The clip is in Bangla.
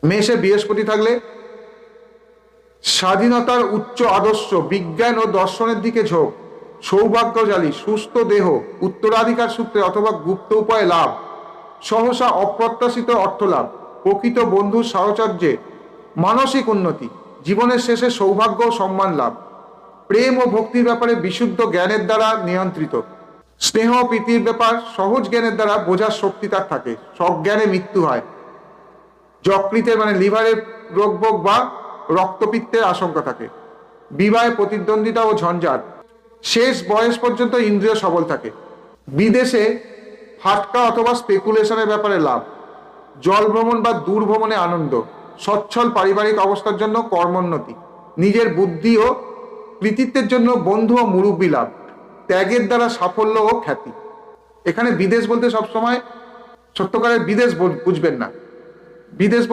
মেষে বৃহস্পতি থাকলে স্বাধীনতার উচ্চ আদর্শ, বিজ্ঞান ও দর্শনের দিকে ঝোঁক, সৌভাগ্যশালী, সুস্থ দেহ, উত্তরাধিকার সূত্রে অথবা গুপ্ত উপায়ে লাভ, সহসা অপ্রত্যাশিত অর্থ লাভ, প্রকৃত বন্ধুর সাহচর্যে মানসিক উন্নতি, জীবনের শেষে সৌভাগ্য ও সম্মান লাভ, প্রেম ও ভক্তির ব্যাপারে বিশুদ্ধ জ্ঞানের দ্বারা নিয়ন্ত্রিত, স্নেহ প্রীতির ব্যাপার সহজ জ্ঞানের দ্বারা বোঝার শক্তি তার থাকে, সজ্ঞানে মৃত্যু হয়, যকৃতের মানে লিভারের রোগ ভোগ বা রক্তপিত্তের আশঙ্কা থাকে, বিবাহে প্রতিদ্বন্দ্বিতা ও ঝঞ্ঝাট, শেষ বয়স পর্যন্ত ইন্দ্রিয় সবল থাকে, বিদেশে ফাটকা অথবা স্পেকুলেশনের ব্যাপারে লাভ, জল ভ্রমণ বা দূর ভ্রমণে আনন্দ, সচ্ছল পারিবারিক অবস্থার জন্য কর্মোন্নতি, নিজের বুদ্ধি ও কৃতিত্বের জন্য বন্ধু ও মুরব্বী লাভ, ত্যাগের দ্বারা সাফল্য ও খ্যাতি। এখানে বিদেশ বলতে সবসময় সত্যকারের বিদেশ বুঝবেন না। বিদেশ বলতে